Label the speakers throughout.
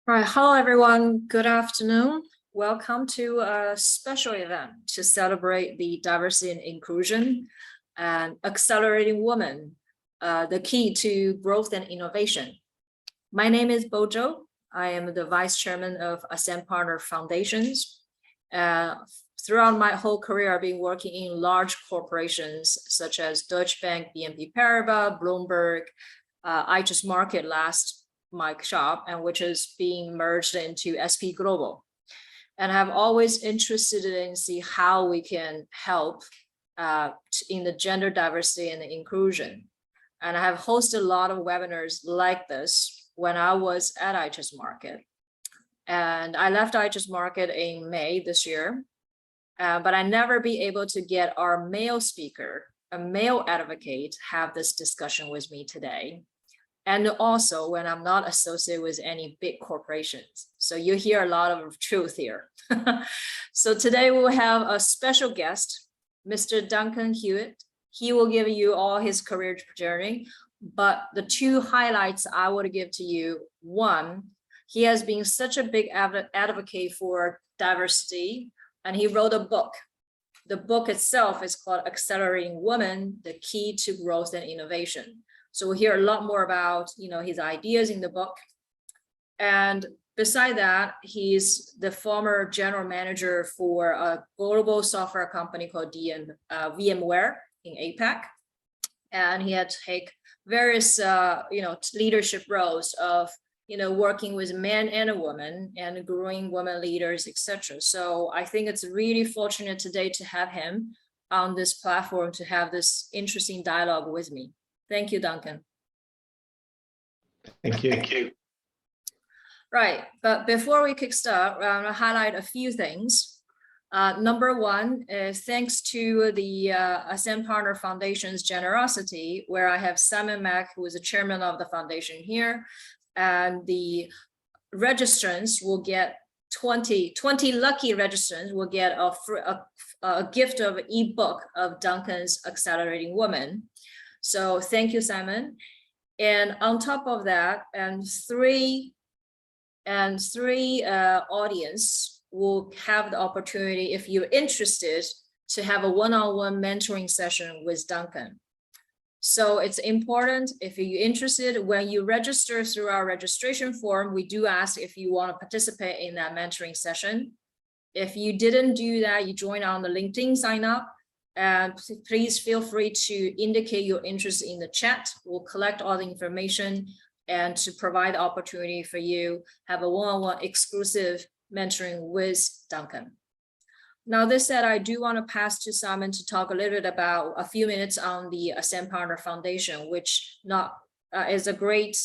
Speaker 1: All right, hello everyone. Good afternoon. Welcome to a special event to celebrate the diversity and inclusion and accelerating women, the key to growth and innovation. My name is Bojo. I am the Vice Chairman of Ascent Partners Foundations. Throughout my whole career, I've been working in large corporations such as Deutsche Bank, BNP Paribas, Bloomberg. I just market last my shop, and which is being merged into SP Global. And I'm always interested in see how we can help in the gender diversity and the inclusion. And I have hosted a lot of webinars like this when I was at IHS Markit. And I left IHS Markit in May this year, but I never be able to get our male speaker, a male advocate, have this discussion with me today. And also when I'm not associated with any big corporations. So you hear a lot of truth here. So today we'll have a special guest, Mr. Duncan Hewitt. He will give you all his career journey, but the two highlights I would give to you. One, he has been such a big advocate for diversity, and he wrote a book. The book itself is called Accelerating Women, the Key to Growth and Innovation. So we'll hear a lot more about, his ideas in the book. And beside that, he's the former general manager for a global software company called VMware in APAC. And he had to take various, leadership roles of, working with men and a woman and growing women leaders, etc. So I think it's really fortunate today to have him on this platform to have this interesting dialogue with me. Thank you, Duncan.
Speaker 2: Thank you.
Speaker 1: Right, but before we kickstart, I want to highlight a few things. Number one is thanks to the Ascent Partners Foundation's generosity, where I have Simon Mack, who is the chairman of the foundation here, and the registrants will get 20 lucky registrants will get a gift of an ebook of Duncan's Accelerating Women. So thank you, Simon. And on top of that, three audience will have the opportunity, if you're interested, to have a one-on-one mentoring session with Duncan. So it's important, if you're interested, when you register through our registration form, we do ask if you want to participate in that mentoring session. If you didn't do that, you join on the LinkedIn sign up. And please feel free to indicate your interest in the chat. We'll collect all the information and to provide opportunity for you have a one-on-one exclusive mentoring with Duncan. Now, this said, I do want to pass to Simon to talk a little bit about a few minutes on the Ascent Partners Foundation, which is a great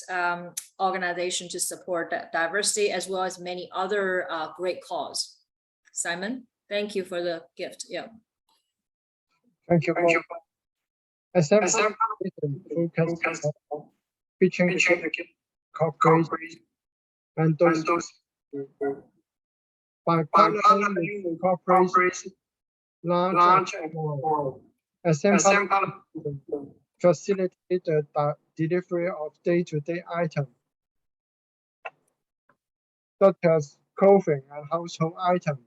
Speaker 1: organization to support diversity as well as many other great causes. Simon, thank you for the gift. Yeah.
Speaker 3: Thank you. Ascent focus on reaching corporations and those by partnering with corporations, large and small. Ascent facilitate the delivery of day-to-day items, such as clothing and household items,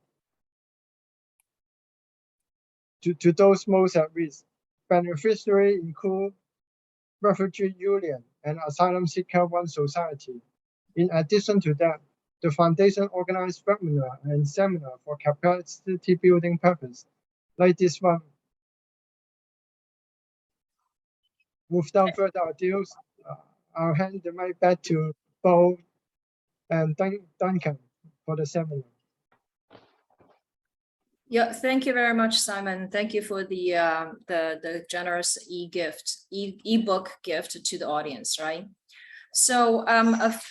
Speaker 3: to those most at risk. Beneficiaries include refugee union and asylum seeker one society. In addition to that, the foundation organized webinar and seminar for capacity building purpose, like this one. Without further ado, I'll hand the mic back to Bo and Duncan for the seminar.
Speaker 1: Yeah, thank you very much, Simon. Thank you for the generous ebook gift to the audience, right? So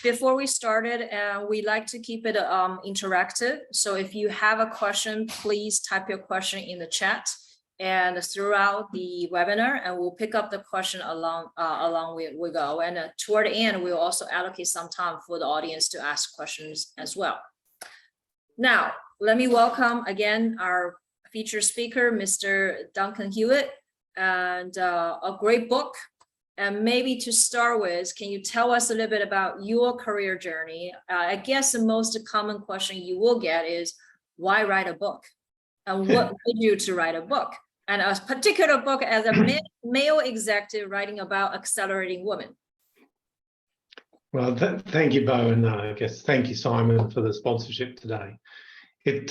Speaker 1: before we started, we like to keep it interactive. So if you have a question, please type your question in the chat and throughout the webinar, and we'll pick up the question along we go. And toward the end, we'll also allocate some time for the audience to ask questions as well. Now, let me welcome again our featured speaker, Mr. Duncan Hewitt, and a great book And maybe to start with, can you tell us a little bit about your career journey? I guess the most common question you will get is, why write a book? And what led you to write a book? And a particular book as a male executive writing about accelerating women.
Speaker 2: Well, thank you, Bo, and I guess thank you, Simon, for the sponsorship today. It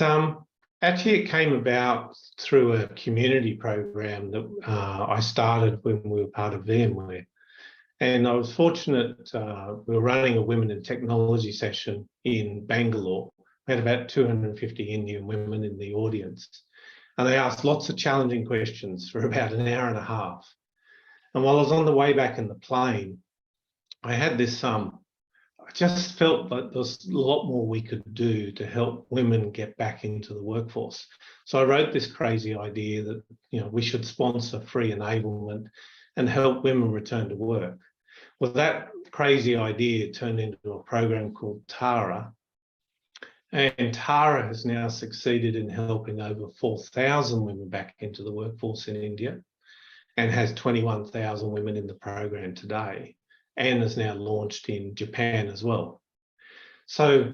Speaker 2: actually came about through a community program that I started when we were part of VMware. And I was fortunate, we were running a women in technology session in Bangalore. We had about 250 Indian women in the audience. And they asked lots of challenging questions for about an hour and a half. And while I was on the way back in the plane, I had this, I just felt like there's a lot more we could do to help women get back into the workforce. So I wrote this crazy idea that, we should sponsor free enablement and help women return to work. Well, that crazy idea turned into a program called Tara. And Tara has now succeeded in helping over 4,000 women back into the workforce in India and has 21,000 women in the program today, and is now launched in Japan as well. So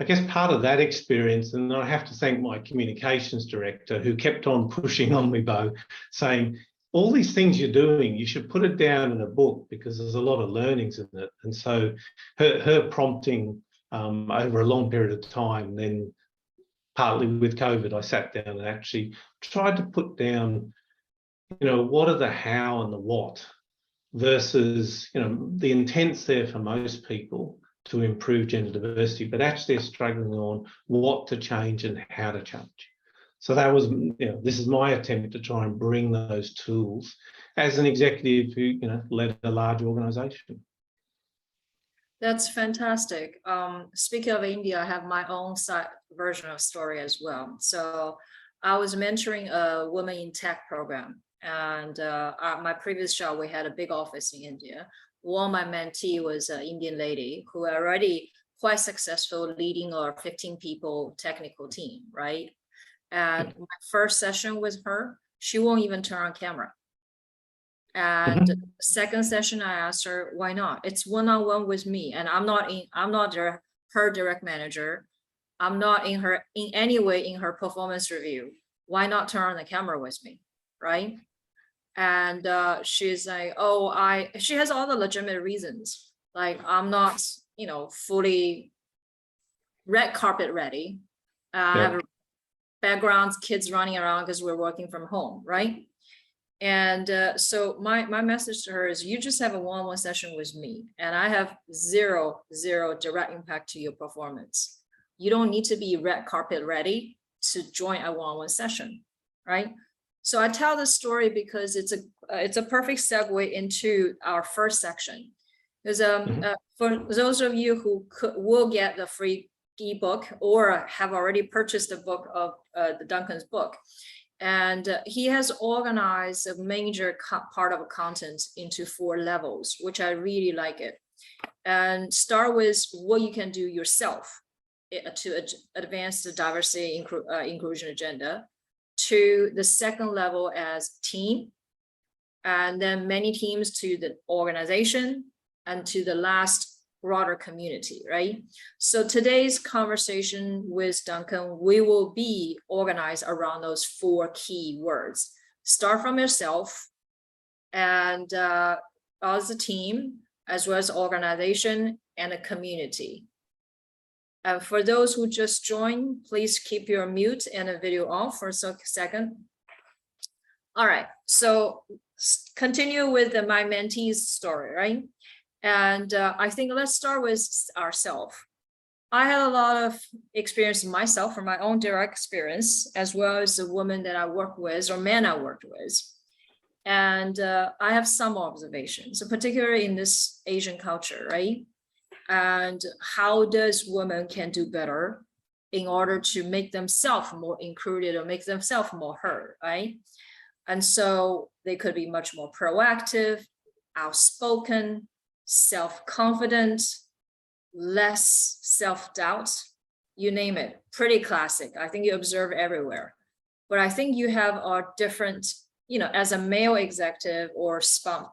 Speaker 2: I guess part of that experience, and I have to thank my communications director who kept on pushing on me, Bo, saying, all these things you're doing, you should put it down in a book because there's a lot of learnings in it. And so her prompting over a long period of time, then partly with COVID, I sat down and actually tried to put down, what are the how and the what versus, the intent's there for most people to improve gender diversity, but actually they're struggling on what to change and how to change. So that was, this is my attempt to try and bring those tools as an executive who, led a large organization.
Speaker 1: That's fantastic. Speaking of India, I have my own version of story as well. So I was mentoring a women in tech program, and my previous job, we had a big office in India. One of my mentee was an Indian lady who already quite successful leading our 15 people technical team, right? And my first session with her, she won't even turn on camera. And second session, I asked her, why not? It's one-on-one with me, and I'm not her direct manager. I'm not in any way in her performance review. Why not turn on the camera with me, right? And she's like, she has all the legitimate reasons. Like, I'm not, fully red carpet ready. I have backgrounds, kids running around because we're working from home, right? And so my message to her is, you just have a one-on-one session with me, and I have zero direct impact to your performance. You don't need to be red carpet ready to join a one-on-one session, right? So I tell this story because it's a perfect segue into our first section. Because for those of you who will get the free ebook or have already purchased the book of the Duncan's book, and he has organized a major part of content into 4 levels, which I really like it. And start with what you can do yourself to advance the diversity inclusion agenda, to the second level as team, and then many teams to the organization, and to the last broader community, right? So today's conversation with Duncan, we will be organized around those 4 key words. Start from yourself, and as a team, as well as organization and a community. For those who just joined, please keep your mute and the video off for a second. All right, so continue with my mentee's story, right? And I think let's start with ourselves. I had a lot of experience myself from my own direct experience, as well as the women that I work with or men I worked with. And I have some observations, so particularly in this Asian culture, right? And how does women can do better in order to make themselves more included or make themselves more heard, right? And so they could be much more proactive, outspoken, self-confident, less self-doubt, you name it, pretty classic. I think you observe everywhere. But I think you have a different as a male executive or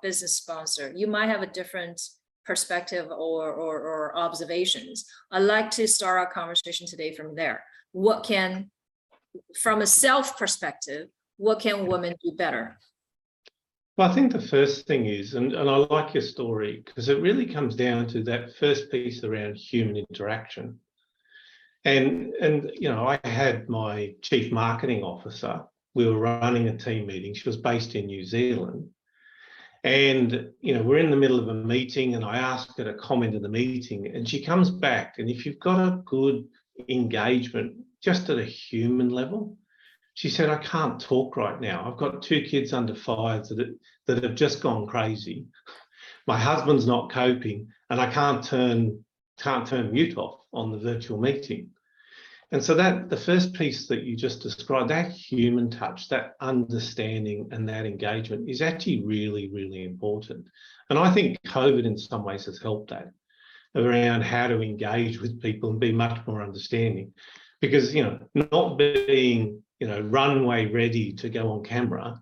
Speaker 1: business sponsor, you might have a different perspective or observations. I'd like to start our conversation today from there. From a self perspective, what can women do better?
Speaker 2: Well, I think the first thing is, and I like your story, because it really comes down to that first piece around human interaction. And I had my chief marketing officer. We were running a team meeting. She was based in New Zealand. And, we're in the middle of a meeting and I asked her to comment in the meeting and she comes back. And if you've got a good engagement, just at a human level, she said, I can't talk right now. I've got 2 kids under 5 that have just gone crazy. My husband's not coping and I can't turn mute off on the virtual meeting. And so that the first piece that you just described, that human touch, that understanding and that engagement is actually really, really important. And I think COVID in some ways has helped that around how to engage with people and be much more understanding. Because, not being, runway ready to go on camera,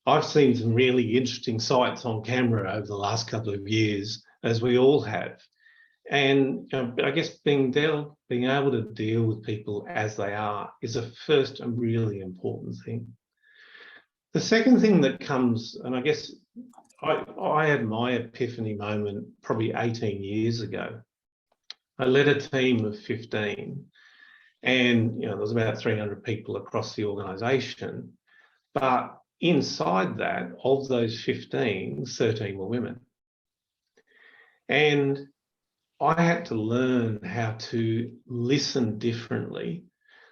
Speaker 2: I've seen some really interesting sights on camera over the last couple of years, as we all have. And I guess being able to deal with people as they are is a first and really important thing. The second thing that comes, and I guess I had my epiphany moment probably 18 years ago. I led a team of 15 and there was about 300 people across the organisation. But inside that, of those 15, 13 were women. And I had to learn how to listen differently.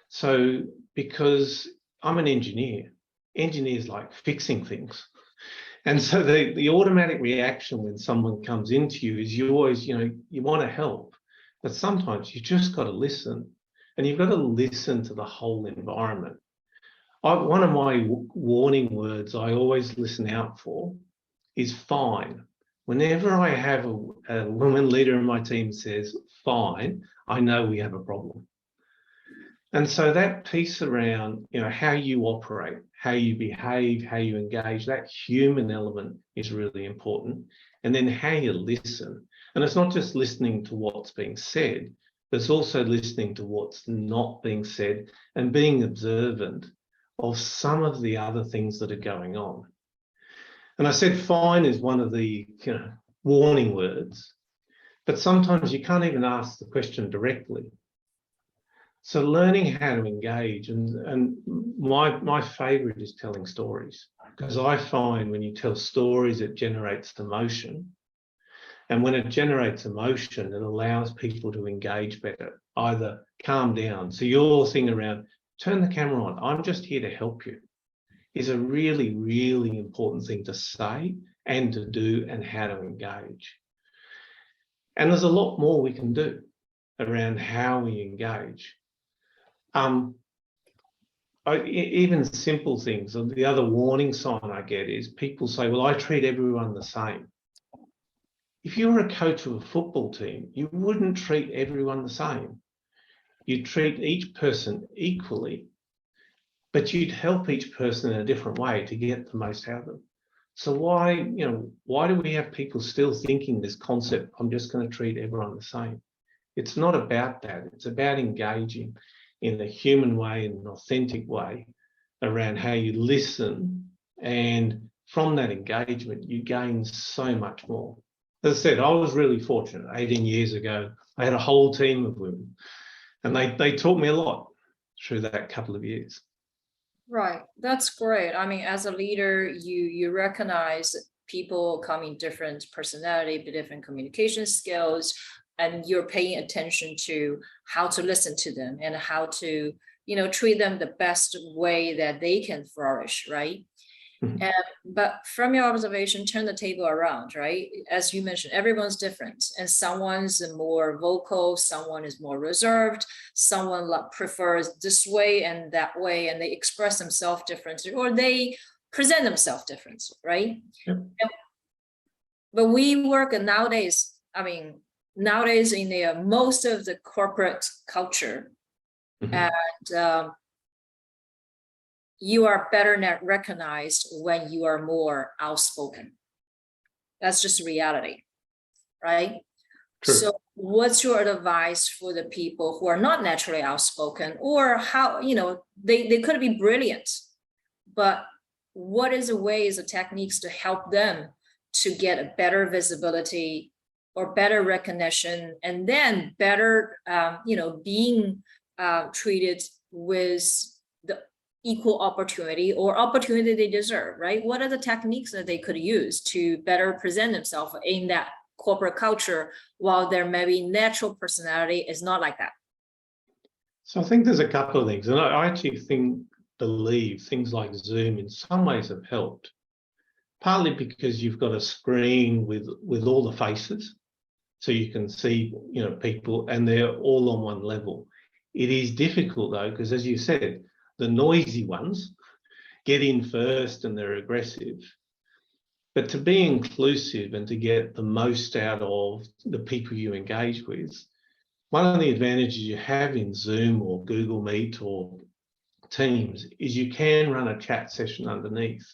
Speaker 2: So, because I'm an engineer, engineers like fixing things. And so the automatic reaction when someone comes into you is you always, you want to help, but sometimes you just got to listen and you've got to listen to the whole environment. One of my warning words I always listen out for is fine. Whenever I have a woman leader in my team says, fine, I know we have a problem. And so that piece around, how you operate, how you behave, how you engage, that human element is really important. And then how you listen. And it's not just listening to what's being said, but it's also listening to what's not being said and being observant of some of the other things that are going on. And I said fine is one of the warning words, but sometimes you can't even ask the question directly. So learning how to engage, and my favourite is telling stories, because I find when you tell stories, it generates emotion. And when it generates emotion, it allows people to engage better, either calm down. So your thing around, turn the camera on, I'm just here to help you, is a really, really important thing to say and to do and how to engage. And there's a lot more we can do around how we engage. Even simple things. The other warning sign I get is people say, well, I treat everyone the same. If you were a coach of a football team, you wouldn't treat everyone the same. You'd treat each person equally, but you'd help each person in a different way to get the most out of them. So why do we have people still thinking this concept, I'm just going to treat everyone the same? It's not about that. It's about engaging in a human way, in an authentic way, around how you listen. And from that engagement, you gain so much more. As I said, I was really fortunate. 18 years ago, I had a whole team of women, and they taught me a lot through that couple of years.
Speaker 1: Right, that's great. I mean, as a leader, you recognize people coming different personality, different communication skills, and you're paying attention to how to listen to them and how to, treat them the best way that they can flourish, right?
Speaker 2: Mm-hmm.
Speaker 1: But from your observation, turn the table around, right? As you mentioned, everyone's different, and someone's more vocal, someone is more reserved, someone prefers this way and that way, and they express themselves differently, or they present themselves differently, right?
Speaker 2: Yep.
Speaker 1: But we work nowadays, nowadays in the most of the corporate culture, mm-hmm. and you are better recognized when you are more outspoken. That's just reality, right?
Speaker 2: True.
Speaker 1: So what's your advice for the people who are not naturally outspoken, or how, they could be brilliant, but what is the ways or techniques to help them to get a better visibility or better recognition, and then better, being treated with the equal opportunity or opportunity they deserve, right? What are the techniques that they could use to better present themselves in that corporate culture while their maybe natural personality is not like that?
Speaker 2: So I think there's a couple of things, and I actually believe things like Zoom in some ways have helped, partly because you've got a screen with all the faces, so you can see people and they're all on one level. It is difficult though, because as you said, the noisy ones get in first and they're aggressive. But to be inclusive and to get the most out of the people you engage with, one of the advantages you have in Zoom or Google Meet or Teams is you can run a chat session underneath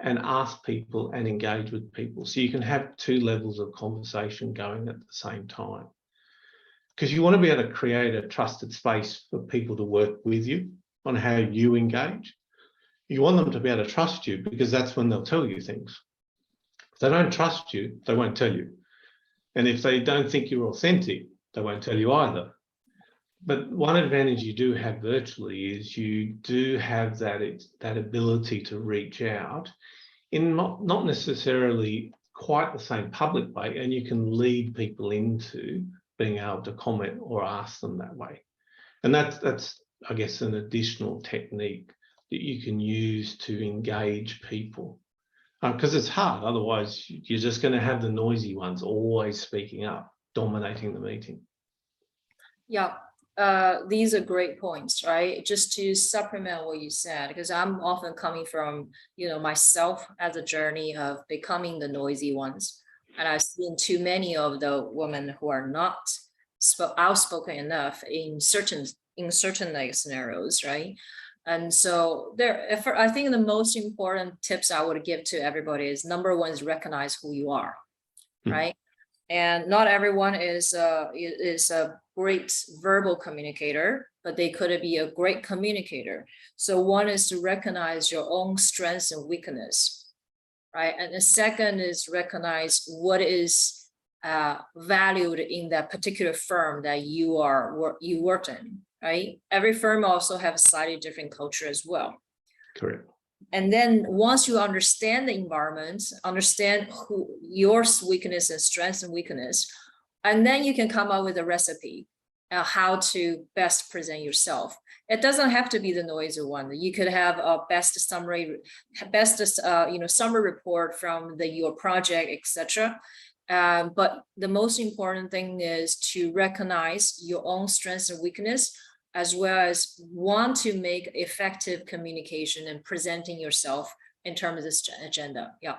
Speaker 2: and ask people and engage with people. So you can have two levels of conversation going at the same time. Because you want to be able to create a trusted space for people to work with you on how you engage. You want them to be able to trust you, because that's when they'll tell you things. If they don't trust you, they won't tell you. And if they don't think you're authentic, they won't tell you either. But one advantage you do have virtually is you do have that ability to reach out in not necessarily quite the same public way, and you can lead people into being able to comment or ask them that way. And that's I guess an additional technique that you can use to engage people, because it's hard. Otherwise, you're just going to have the noisy ones always speaking up, dominating the meeting.
Speaker 1: Yeah, these are great points, right? Just to supplement what you said, because I'm often coming from, myself as a journey of becoming the noisy ones. And I've seen too many of the women who are not outspoken enough in certain like scenarios, right? And so I think the most important tips I would give to everybody is, number one is recognize who you are, right? And not everyone is a great verbal communicator, but they could be a great communicator. So one is to recognize your own strengths and weakness, right? And the second is recognize what is valued in that particular firm that you worked in, right? Every firm also have a slightly different culture as well.
Speaker 2: Correct.
Speaker 1: And then once you understand the environment, understand who your weakness and strengths and weakness, and then you can come up with a recipe how to best present yourself. It doesn't have to be the noisy one. You could have a summary report from your project, etc. But the most important thing is to recognize your own strengths and weakness, as well as want to make effective communication and presenting yourself in terms of this agenda. Yeah.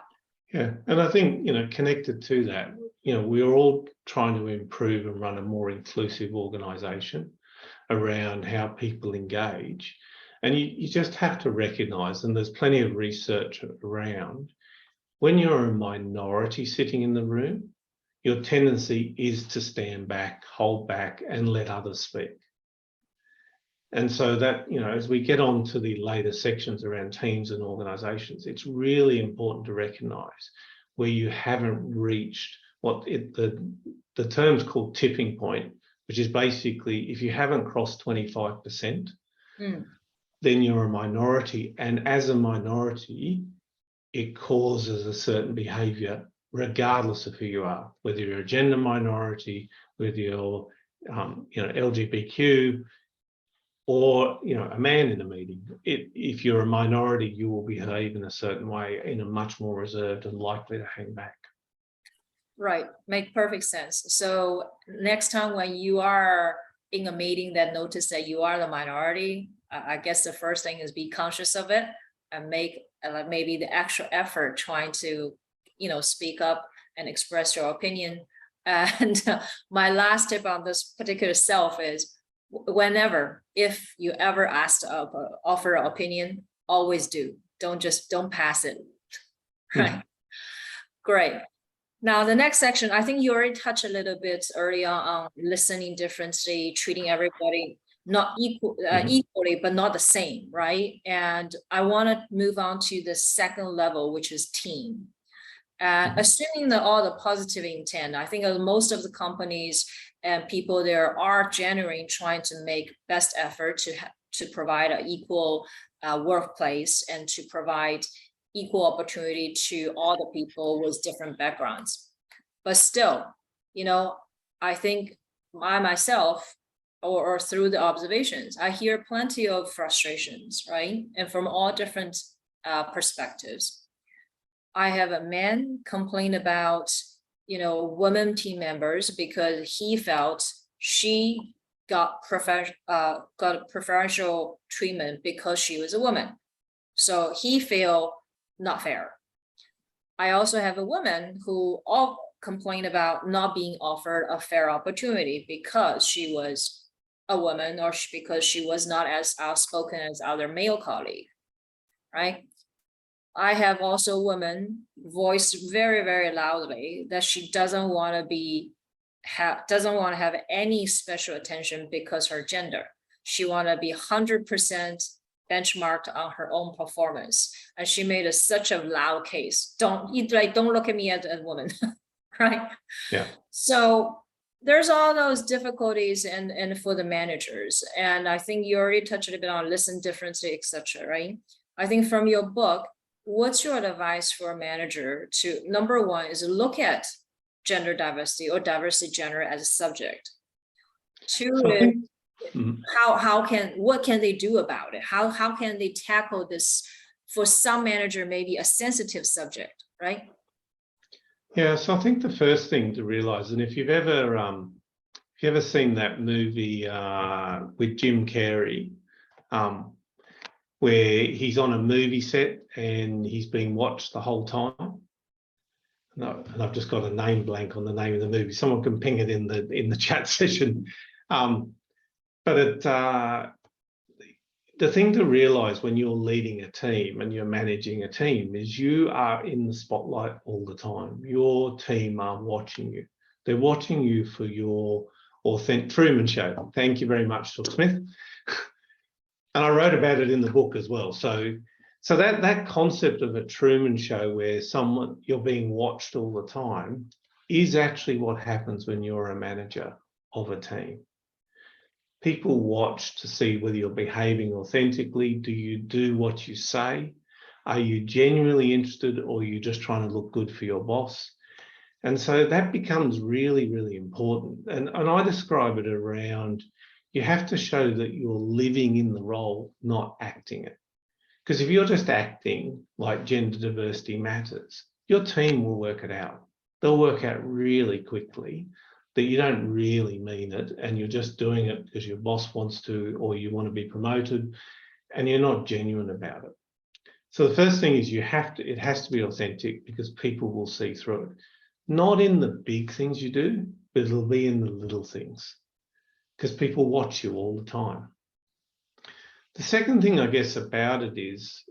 Speaker 2: Yeah, and I think, connected to that, we're all trying to improve and run a more inclusive organisation around how people engage. And you just have to recognise, and there's plenty of research around, when you're a minority sitting in the room, your tendency is to stand back, hold back, and let others speak. And so that, as we get on to the later sections around teams and organisations, it's really important to recognise where you haven't reached what the term's called tipping point, which is basically if you haven't crossed 25%, then you're a minority. And as a minority, it causes a certain behaviour regardless of who you are, whether you're a gender minority, whether you're LGBTQ, or a man in a meeting. If you're a minority, you will behave in a certain way, in a much more reserved and likely to hang back.
Speaker 1: Right, make perfect sense. So next time when you are in a meeting that notice that you are the minority, I guess the first thing is be conscious of it and make maybe the actual effort trying to speak up and express your opinion. And my last tip on this particular self is, if you ever asked to offer an opinion, always do. Don't pass it. Right. Great. Now the next section, I think you already touched a little bit earlier on listening differently, treating everybody not equally, but not the same, right? And I want to move on to the second level, which is team. Assuming that all the positive intent, I think most of the companies and people there are genuinely trying to make best effort to provide an equal workplace and to provide equal opportunity to all the people with different backgrounds. But still, I think I myself, or through the observations, I hear plenty of frustrations, right? And from all different perspectives. I have a man complain about, women team members because he felt she got preferential treatment because she was a woman. So he feel not fair. I also have a woman who all complain about not being offered a fair opportunity because she was a woman or because she was not as outspoken as other male colleague, right? I have also a woman voiced very, very loudly that she doesn't want to have any special attention because her gender. She want to be 100% benchmarked on her own performance, and she made such a loud case. Don't look at me as a woman, right?
Speaker 2: Yeah.
Speaker 1: So there's all those difficulties and for the managers, and I think you already touched a bit on listen differently, etc. Right? I think from your book, what's your advice for a manager to, number one, is look at gender diversity or diversity gender as a subject. Two is what can they do about it? How can they tackle this for some manager, maybe a sensitive subject, right?
Speaker 2: Yeah, so I think the first thing to realize, and if you've ever seen that movie with Jim Carrey, where he's on a movie set and he's being watched the whole time. No, and I've just got a name blank on the name of the movie. Someone can ping it in the chat session. But the thing to realize when you're leading a team and you're managing a team is you are in the spotlight all the time. Your team are watching you. They're watching you for your authentic Truman Show. Thank you very much, Phil Smith. And I wrote about it in the book as well. So that concept of a Truman Show where you're being watched all the time is actually what happens when you're a manager of a team. People watch to see whether you're behaving authentically. Do you do what you say? Are you genuinely interested, or are you just trying to look good for your boss? And so that becomes really, really important. And I describe it around, you have to show that you're living in the role, not acting it. Because if you're just acting like gender diversity matters, your team will work it out. They'll work out really quickly that you don't really mean it and you're just doing it because your boss wants to, or you want to be promoted, and you're not genuine about it. So the first thing is it has to be authentic, because people will see through it. Not in the big things you do, but it'll be in the little things, because people watch you all the time. The second thing, I guess, about it is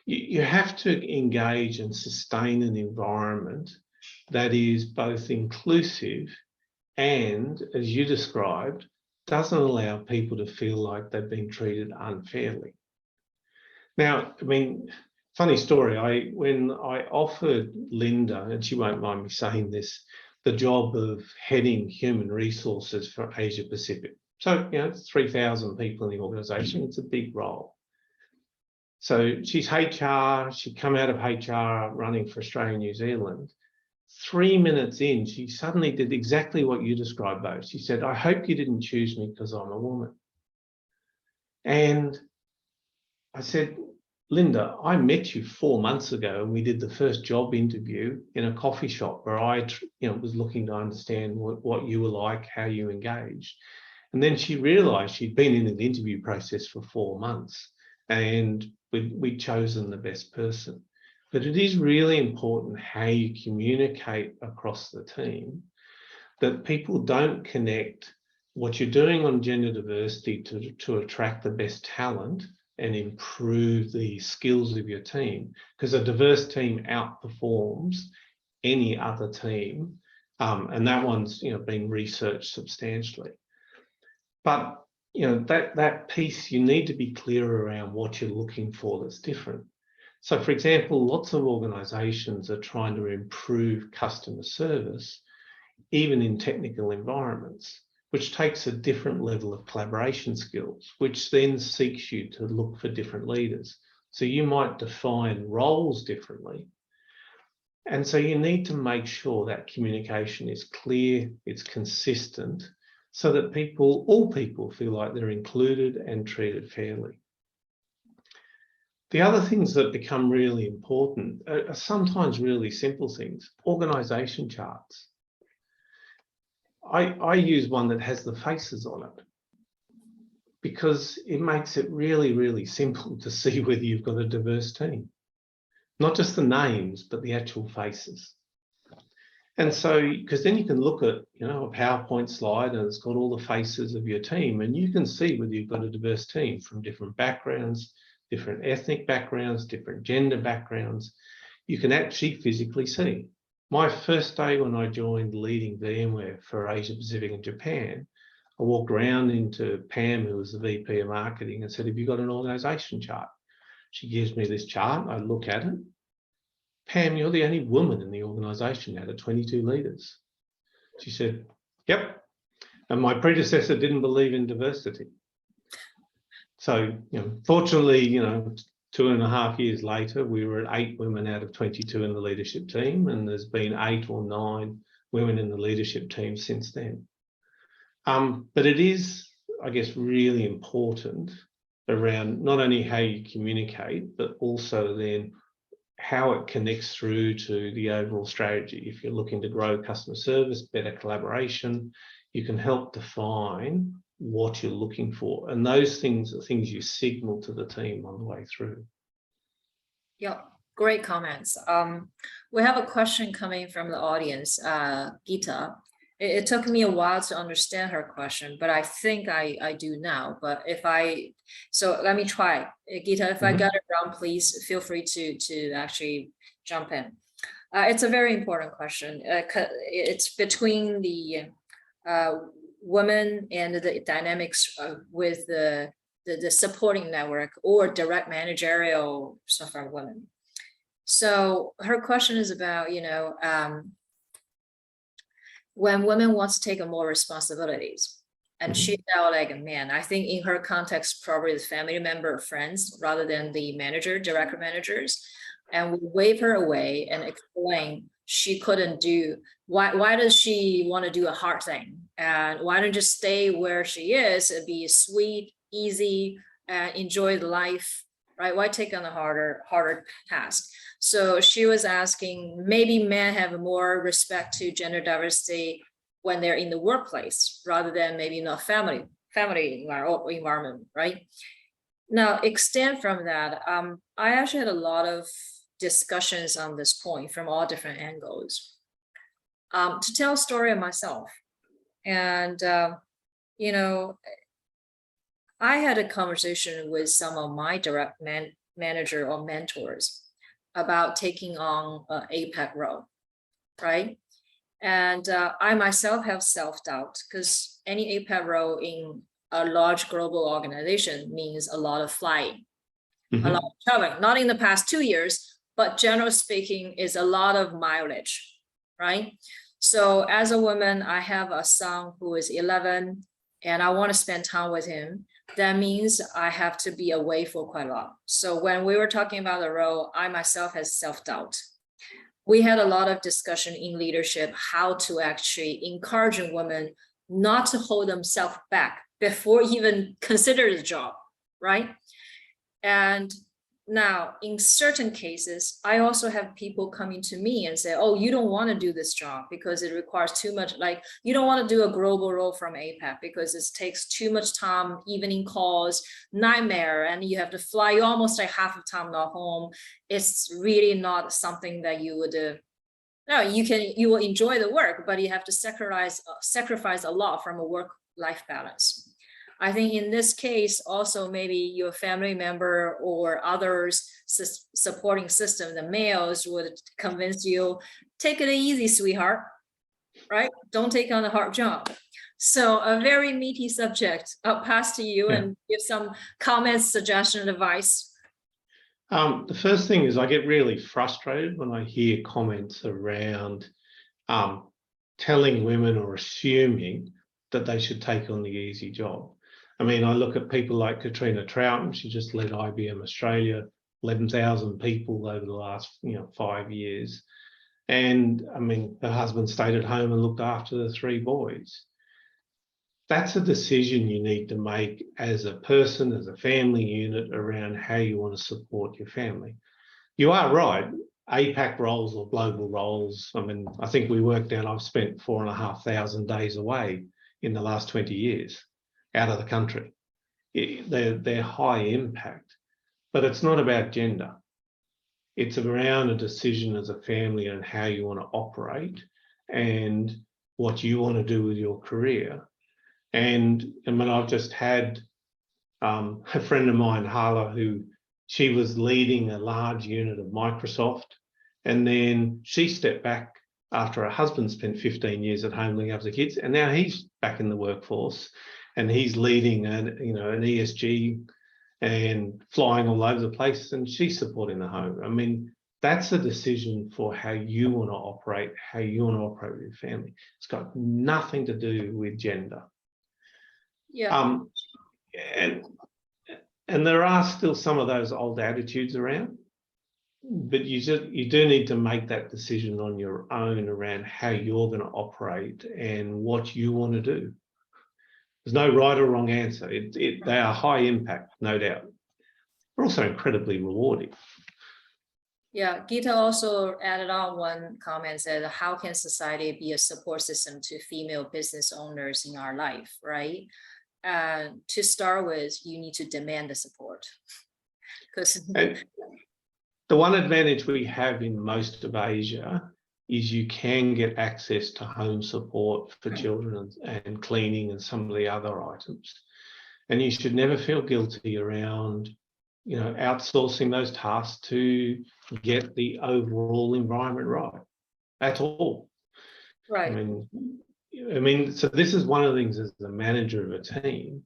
Speaker 2: you have to engage and sustain an environment that is both inclusive and, as you described, doesn't allow people to feel like they've been treated unfairly. Now, I mean, funny story, when I offered Linda, and she won't mind me saying this, the job of heading human resources for Asia Pacific. So, 3,000 people in the organisation, it's a big role. So she's HR, she'd come out of HR running for Australia and New Zealand. 3 minutes in, she suddenly did exactly what you described, Bo. She said, I hope you didn't choose me because I'm a woman. And I said, Linda, I met you 4 months ago and we did the first job interview in a coffee shop where I was looking to understand what you were like, how you engaged. And then she realised she'd been in an interview process for 4 months and we'd chosen the best person. But it is really important how you communicate across the team, that people don't connect what you're doing on gender diversity to attract the best talent and improve the skills of your team, because a diverse team outperforms any other team, and that one's been researched substantially. But that piece, you need to be clear around what you're looking for that's different. So, for example, lots of organisations are trying to improve customer service, even in technical environments, which takes a different level of collaboration skills, which then seeks you to look for different leaders. So you might define roles differently. And so you need to make sure that communication is clear, it's consistent, so that all people feel like they're included and treated fairly. The other things that become really important are sometimes really simple things. Organisation charts. I use one that has the faces on it, because it makes it really, really simple to see whether you've got a diverse team. Not just the names, but the actual faces. And so, because then you can look at, a PowerPoint slide and it's got all the faces of your team, and you can see whether you've got a diverse team from different backgrounds, different ethnic backgrounds, different gender backgrounds. You can actually physically see. My first day when I joined leading VMware for Asia Pacific and Japan, I walked around into Pam, who was the VP of marketing, and said, "Have you got an organisation chart?" She gives me this chart. I look at it. "Pam, you're the only woman in the organisation out of 22 leaders." She said, "Yep." And my predecessor didn't believe in diversity. So, fortunately, 2.5 years later, we were at 8 women out of 22 in the leadership team, and there's been 8 or 9 women in the leadership team since then. But it is, I guess, really important around not only how you communicate, but also then how it connects through to the overall strategy. If you're looking to grow customer service, better collaboration, you can help define what you're looking for. And those things are things you signal to the team on the way through.
Speaker 1: Yeah, great comments. We have a question coming from the audience, Gita. It took me a while to understand her question, but I think I do now. But so let me try. Gita, if I got it wrong, please feel free to actually jump in. It's a very important question. It's between the women and the dynamics with the supporting network or direct managerial stuff from women. So her question is about, when women want to take on more responsibilities, and she felt like, man, I think in her context, probably the family member or friends rather than the manager, direct managers, and we wave her away and explain she couldn't do, why does she want to do a hard thing? And why don't just stay where she is and be sweet, easy, and enjoy the life, right? Why take on a harder task? So she was asking, maybe men have more respect to gender diversity when they're in the workplace rather than maybe not family environment, right? Now, extend from that, I actually had a lot of discussions on this point from all different angles. To tell a story of myself, and I had a conversation with some of my direct manager or mentors about taking on an APAC role, right? And I myself have self-doubt because any APAC role in a large global organization means a lot of flying, a lot of traveling. Not in the past 2 years, but generally speaking, is a lot of mileage, right? So as a woman, I have a son who is 11 and I want to spend time with him. That means I have to be away for quite a lot. So when we were talking about the role, I myself had self-doubt. We had a lot of discussion in leadership, how to actually encourage women not to hold themselves back before even consider the job, right? And now, in certain cases, I also have people coming to me and say, oh, you don't want to do this job because it requires too much, like you don't want to do a global role from APAC because it takes too much time, evening calls, nightmare, and you have to fly, you almost like half of time not home. It's really not something that you would, no, you will enjoy the work, but you have to sacrifice a lot from a work-life balance. I think in this case, also maybe your family member or others supporting system, the males would convince you, take it easy, sweetheart, right? Don't take on a hard job. So a very meaty subject. I'll pass to you and give some comments, suggestion, advice.
Speaker 2: The first thing is I get really frustrated when I hear comments around telling women or assuming that they should take on the easy job. I mean, I look at people like Katrina Troughton. She just led IBM Australia, 11,000 people over the last 5 years. And I mean, her husband stayed at home and looked after the 3 boys. That's a decision you need to make as a person, as a family unit, around how you want to support your family. You are right, APAC roles or global roles. I mean, I think we worked out I've spent 4,500 days away in the last 20 years out of the country. They're high impact, but it's not about gender. It's around a decision as a family and how you want to operate and what you want to do with your career. And I mean, I've just had a friend of mine, Hala, who she was leading a large unit of Microsoft, and then she stepped back after her husband spent 15 years at home looking after the kids, and now he's back in the workforce, and he's leading an ESG and flying all over the place, and she's supporting the home. I mean, that's a decision for how you want to operate, how you want to operate with your family. It's got nothing to do with gender.
Speaker 1: Yeah.
Speaker 2: And there are still some of those old attitudes around, but you do need to make that decision on your own around how you're going to operate and what you want to do. There's no right or wrong answer. They are high impact, no doubt. They're also incredibly rewarding.
Speaker 1: Yeah, Gita also added on one comment, said, how can society be a support system to female business owners in our life, right? To start with, you need to demand the support. Because
Speaker 2: the one advantage we have in most of Asia is you can get access to home support for children and cleaning and some of the other items. And you should never feel guilty around, outsourcing those tasks to get the overall environment right at all.
Speaker 1: Right.
Speaker 2: I mean, so this is one of the things as the manager of a team,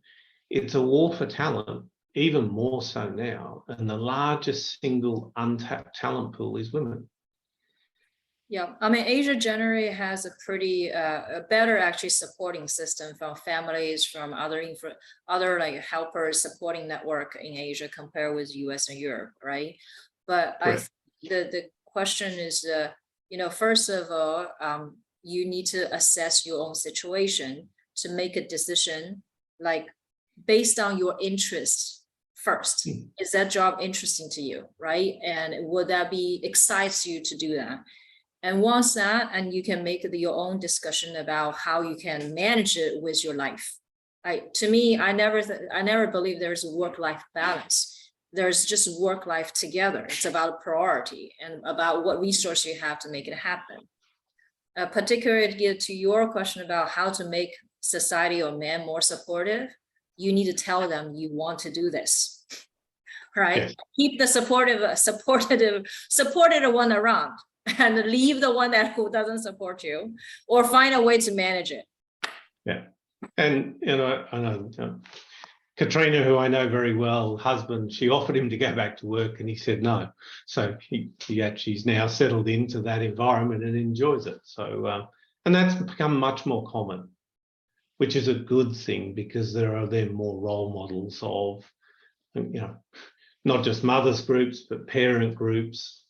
Speaker 2: it's a war for talent, even more so now. And the largest single untapped talent pool is women.
Speaker 1: Yeah, I mean, Asia generally has a pretty a better actually supporting system from families, from other like helpers supporting network in Asia compared with US and Europe, right? But the question is, first of all, you need to assess your own situation to make a decision like based on your interests first. Is that job interesting to you, right? And would that excites you to do that? And once that, and you can make your own discussion about how you can manage it with your life. To me, I never believe there's a work-life balance. There's just work-life together. It's about priority and about what resource you have to make it happen. Particularly to get to your question about how to make society or men more supportive, you need to tell them you want to do this, right? Yes. Keep the supported one around, and leave the one who doesn't support you, or find a way to manage it.
Speaker 2: Yeah, and I know Katrina, who I know very well, husband, she offered him to go back to work and he said no. So he actually's now settled into that environment and enjoys it. So and that's become much more common, which is a good thing because there are then more role models of, not just mothers groups, but parent groups,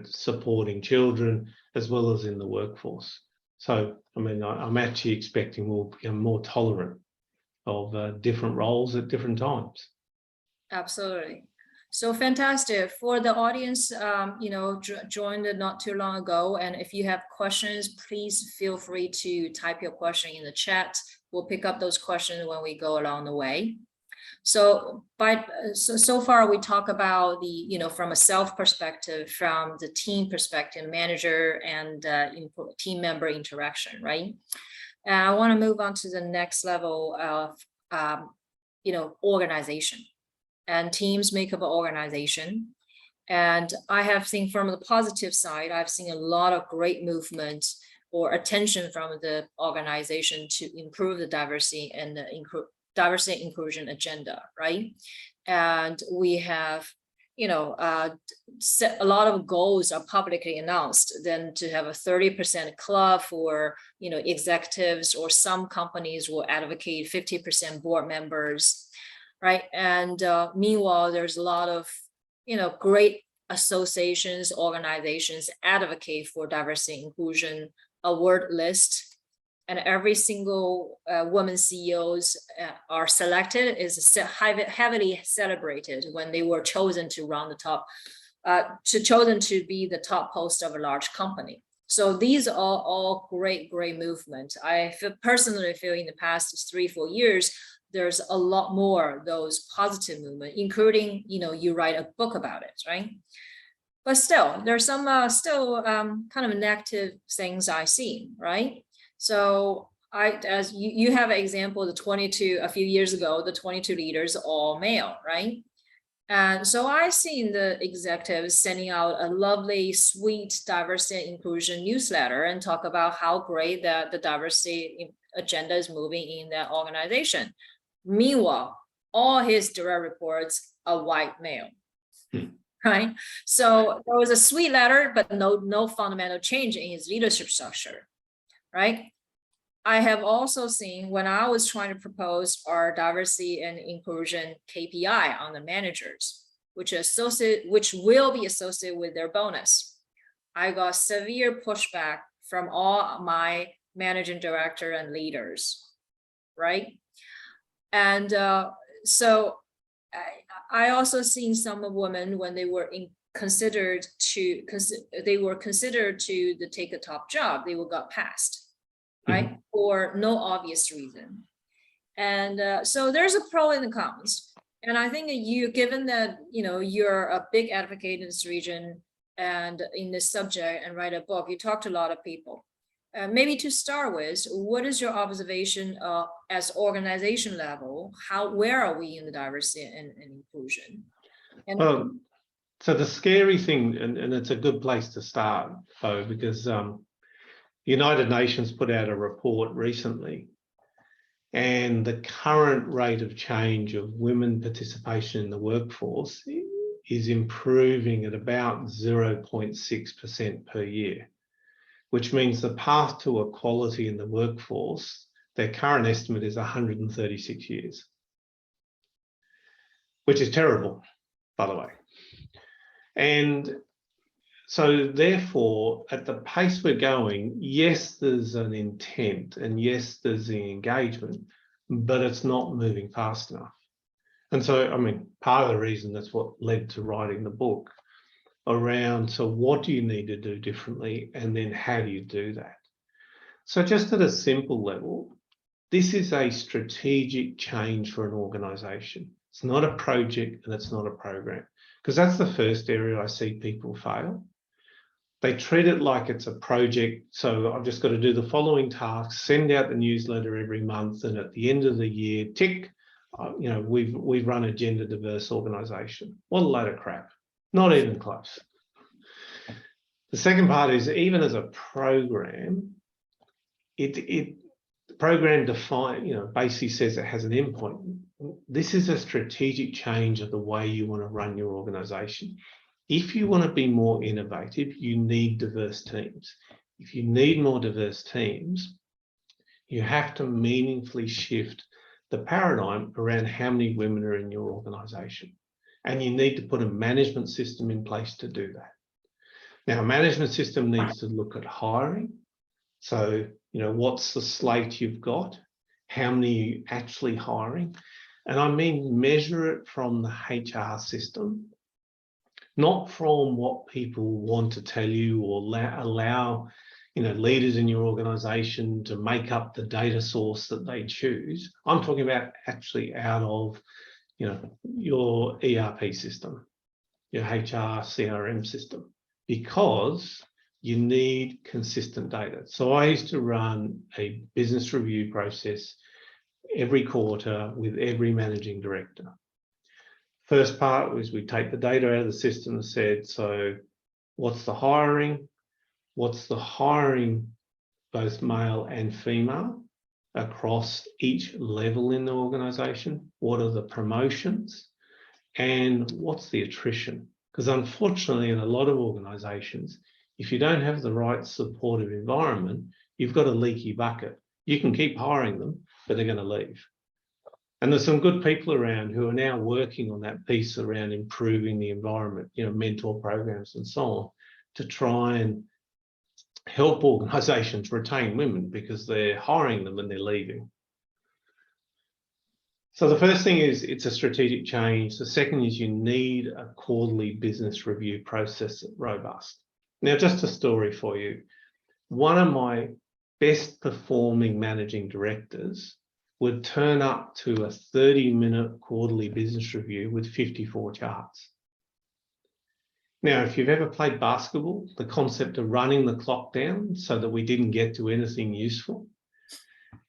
Speaker 2: supporting children as well as in the workforce. So, I mean, I'm actually expecting we'll become more tolerant of different roles at different times.
Speaker 1: Absolutely. So fantastic. For the audience, joined not too long ago, and if you have questions, please feel free to type your question in the chat. We'll pick up those questions when we go along the way. So so far we talk about the, from a self perspective, from the team perspective, manager and team member interaction, right? I want to move on to the next level of organization, and teams make up an organization. And I have seen from the positive side, I've seen a lot of great movement or attention from the organization to improve the diversity and the diversity and inclusion agenda, right? And we have, set a lot of goals are publicly announced, then to have a 30% club for, executives, or some companies will advocate 50% board members, right? And meanwhile, there's a lot of, great associations, organizations advocate for diversity inclusion award list, and every single woman CEOs are selected, is heavily celebrated when they were chosen to run the top, chosen to be the top post of a large company. So these are all great movement. I personally feel in the past 3-4 years, there's a lot more of those positive movement, including, you write a book about it, right? But still, there's some kind of negative things I see, right? So as you have an example, a few years ago, the 22 leaders all male, right? And so I seen the executives sending out a lovely, sweet diversity and inclusion newsletter and talk about how great that the diversity agenda is moving in that organization. Meanwhile, all his direct reports are white male. Right? So there was a sweet letter, but no fundamental change in his leadership structure, right? I have also seen when I was trying to propose our diversity and inclusion KPI on the managers, which will be associated with their bonus. I got severe pushback from all my managing director and leaders, right? And so I also seen some women when they were considered to take a top job, they got passed, right? For no obvious reason. And so there's a pro and the cons. And I think given that, you're a big advocate in this region and in this subject and write a book, you talk to a lot of people. Maybe to start with, what is your observation as organization level? Where are we in the diversity and inclusion?
Speaker 2: Well, so the scary thing, and it's a good place to start, though, because United Nations put out a report recently, and the current rate of change of women participation in the workforce is improving at about 0.6% per year, which means the path to equality in the workforce, their current estimate is 136 years, which is terrible, by the way. And so therefore, at the pace we're going, yes, there's an intent and yes, there's the engagement, but it's not moving fast enough. And so, I mean, part of the reason that's what led to writing the book around, so what do you need to do differently? And then how do you do that? So just at a simple level, this is a strategic change for an organization. It's not a project and it's not a program, because that's the first area I see people fail. They treat it like it's a project. So I've just got to do the following tasks, send out the newsletter every month, and at the end of the year, tick, we've run a gender diverse organization. What a load of crap. Not even close. The second part is, even as a program, the program basically says it has an endpoint. This is a strategic change of the way you want to run your organization. If you want to be more innovative, you need diverse teams. If you need more diverse teams, you have to meaningfully shift the paradigm around how many women are in your organization. And you need to put a management system in place to do that. Now, a management system needs to look at hiring. So, what's the slate you've got? How many are you actually hiring? And I mean, measure it from the HR system, not from what people want to tell you or allow leaders in your organization to make up the data source that they choose. I'm talking about actually out of your ERP system, your HR CRM system, because you need consistent data. So I used to run a business review process every quarter with every managing director. First part was we take the data out of the system and said, so what's the hiring? What's the hiring, both male and female, across each level in the organisation? What are the promotions? And what's the attrition? Because unfortunately, in a lot of organisations, if you don't have the right supportive environment, you've got a leaky bucket. You can keep hiring them, but they're going to leave. And there's some good people around who are now working on that piece around improving the environment, you know, mentor programs and so on, to try and help organisations retain women because they're hiring them and they're leaving. So the first thing is it's a strategic change. The second is you need a quarterly business review process that's robust. Now, just a story for you. One of my best performing managing directors would turn up to a 30-minute quarterly business review with 54 charts. Now, if you've ever played basketball, the concept of running the clock down so that we didn't get to anything useful,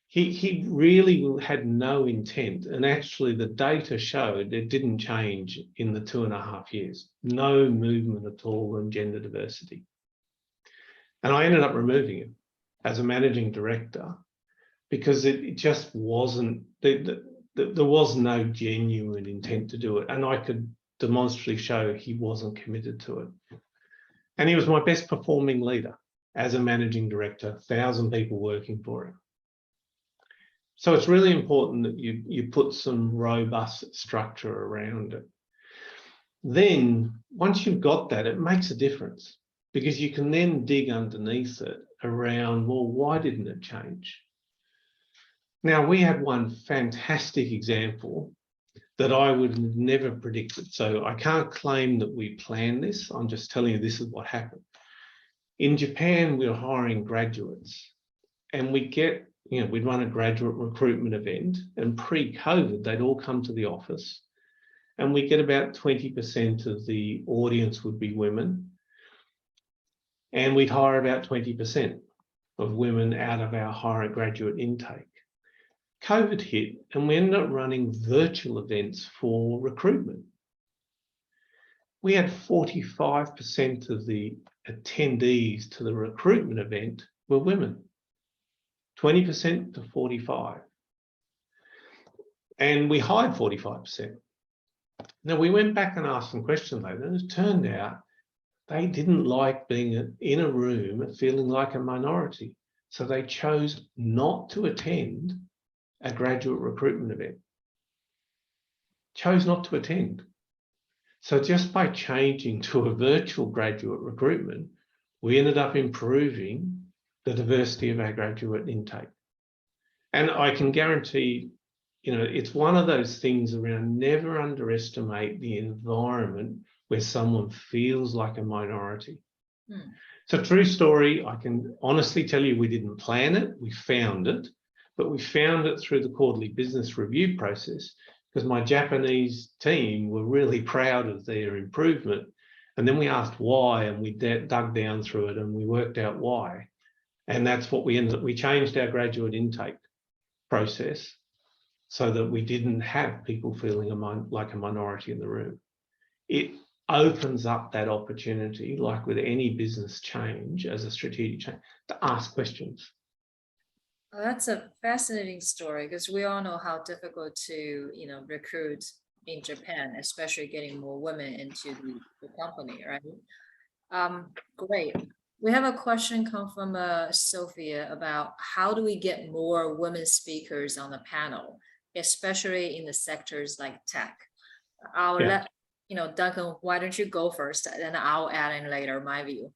Speaker 2: he really had no intent. And actually the data showed it didn't change in the 2.5 years. No movement at all in gender diversity. And I ended up removing him as a managing director because it just wasn't, there was no genuine intent to do it. And I could demonstrably show he wasn't committed to it. And he was my best performing leader as a managing director, 1,000 people working for him. So it's really important that you put some robust structure around it. Then once you've got that, it makes a difference because you can then dig underneath it around, well, why didn't it change? Now, we had one fantastic example that I would have never predicted. So I can't claim that we planned this. I'm just telling you this is what happened. In Japan, we were hiring graduates and we'd run a graduate recruitment event, and pre-COVID, they'd all come to the office and we'd get about 20% of the audience would be women. And we'd hire about 20% of women out of our higher graduate intake. COVID hit and we ended up running virtual events for recruitment. We had 45% of the attendees to the recruitment event were women, 20% to 45%. And we hired 45%. Now we went back and asked some questions later, and it turned out they didn't like being in a room feeling like a minority. So they chose not to attend a graduate recruitment event. Chose not to attend. So just by changing to a virtual graduate recruitment, we ended up improving the diversity of our graduate intake. And I can guarantee, it's one of those things around never underestimate the environment where someone feels like a minority. It's a true story. I can honestly tell you we didn't plan it, we found it. But we found it through the quarterly business review process because my Japanese team were really proud of their improvement. And then we asked why, and we dug down through it and we worked out why. And that's what we ended up, we changed our graduate intake process so that we didn't have people feeling like a minority in the room. It opens up that opportunity, like with any business change as a strategic change, to ask questions.
Speaker 1: Well, that's a fascinating story because we all know how difficult to, recruit in Japan, especially getting more women into the company, right? Great. We have a question come from Sophia about how do we get more women speakers on the panel, especially in the sectors like tech. I'll let, Duncan, why don't you go first, and I'll add in later my view.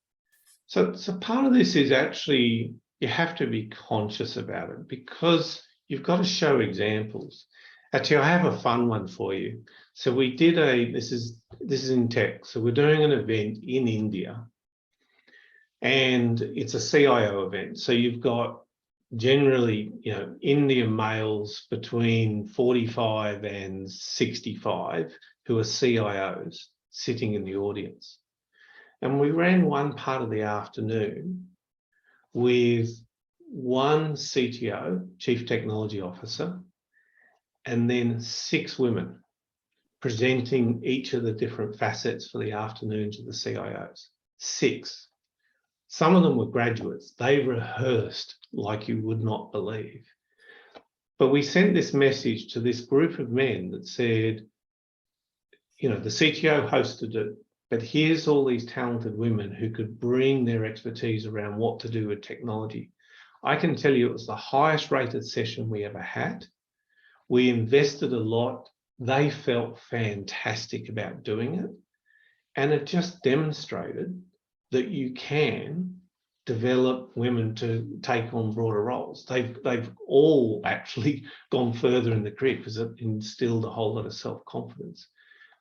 Speaker 2: So part of this is actually, you have to be conscious about it because you've got to show examples. Actually, I have a fun one for you. So we did this is in tech. So we're doing an event in India and it's a CIO event. So you've got generally, Indian males between 45 and 65 who are CIOs sitting in the audience. And we ran one part of the afternoon with one CTO, Chief Technology Officer, and then 6 women presenting each of the different facets for the afternoon to the CIOs. 6. Some of them were graduates. They rehearsed like you would not believe. But we sent this message to this group of men that said, you know, the CTO hosted it, but here's all these talented women who could bring their expertise around what to do with technology. I can tell you it was the highest rated session we ever had. We invested a lot. They felt fantastic about doing it. And it just demonstrated that you can develop women to take on broader roles. They've all actually gone further in the career because it instilled a whole lot of self-confidence.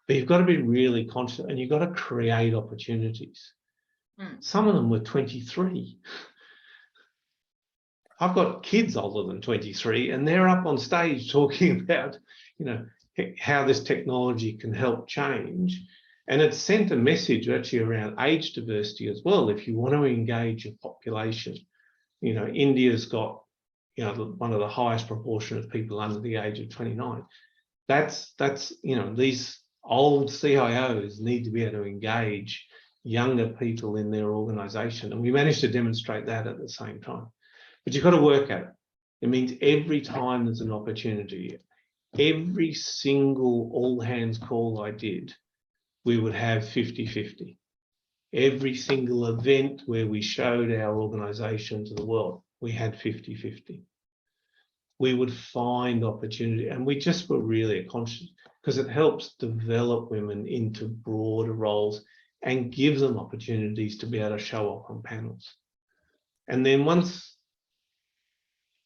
Speaker 2: But you've got to be really conscious, and you've got to create opportunities. Some of them were 23. I've got kids older than 23, and they're up on stage talking about, you know, how this technology can help change. And it sent a message actually around age diversity as well. If you want to engage a population, you know, India's got, you know, one of the highest proportion of people under the age of 29. That's you know, these old CIOs need to be able to engage younger people in their organization. And we managed to demonstrate that at the same time. But you've got to work at it. It means every time there's an opportunity, every single all hands call I did, we would have 50-50. Every single event where we showed our organization to the world, we had 50-50. We would find opportunity, and we just were really conscious because it helps develop women into broader roles and gives them opportunities to be able to show up on panels. And then once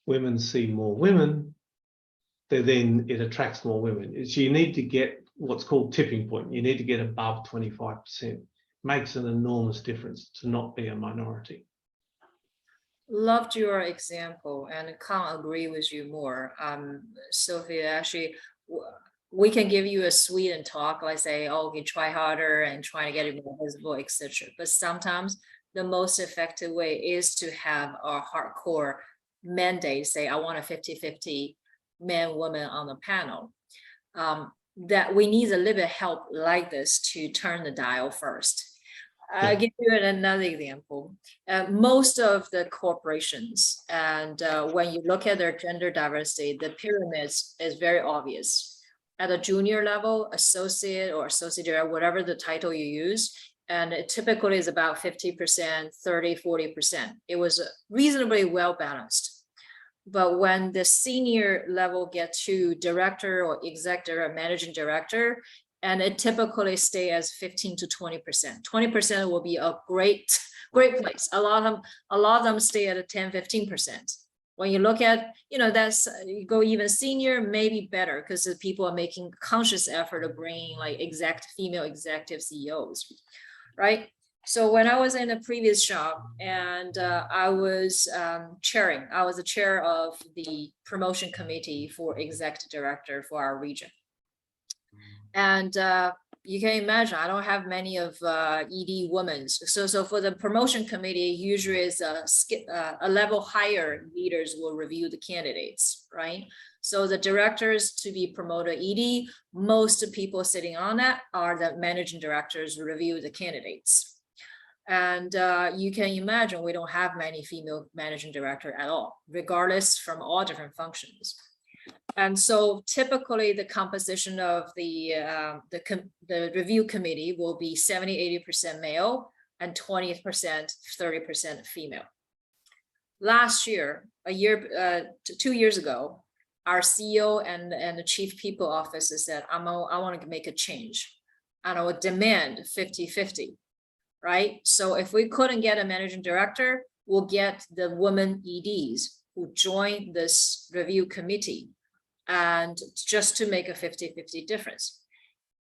Speaker 2: women see more women, then it attracts more women. So you need to get what's called tipping point. You need to get above 25%. Makes an enormous difference to not be a minority.
Speaker 1: Loved your example and can't agree with you more. Sophia, actually, we can give you a sweetened talk, like say, oh, you try harder and try to get it more visible, etc. But sometimes the most effective way is to have a hardcore mandate, say, I want a 50-50 man, woman on the panel. That we need a little bit of help like this to turn the dial first. I'll give you another example. Most of the corporations, and when you look at their gender diversity, the pyramids is very obvious. At a junior level, associate or associate director, whatever the title you use, and it typically is about 50%, 30-40%. It was reasonably well balanced. But when the senior level get to director or executive or managing director, and it typically stay as 15 to 20%. 20% will be a great place. A lot of them stay at a 10-15%. When you look at, you know, that's you go even senior, maybe better because the people are making conscious effort of bringing like female executive CEOs, right? So when I was in a previous job and I was the chair of the promotion committee for executive director for our region. And you can imagine, I don't have many of ED women. So for the promotion committee, usually is a level higher leaders will review the candidates, right? So the directors to be promoted ED, most people sitting on that are the managing directors who review the candidates. And you can imagine we don't have many female managing director at all, regardless from all different functions. And so typically the composition of the review committee will be 70-80% male and 20%, 30% female. Last year, 2 years ago, our CEO and the chief people officer said, I want to make a change and I would demand 50-50, right? So if we couldn't get a managing director, we'll get the women EDs who join this review committee, and just to make a 50-50 difference.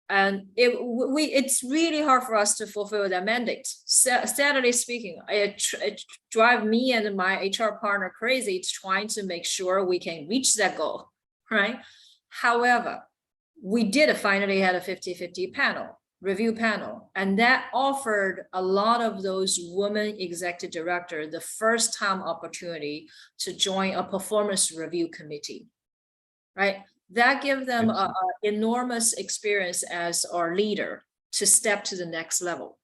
Speaker 1: And it's really hard for us to fulfill that mandate. Sadly speaking, it drives me and my HR partner crazy trying to make sure we can reach that goal, right? However, we did finally had a 50-50 review panel, and that offered a lot of those women executive directors the first time opportunity to join a performance review committee. Right. that gives them
Speaker 2: Excellent.
Speaker 1: enormous experience as our leader to step to the next level.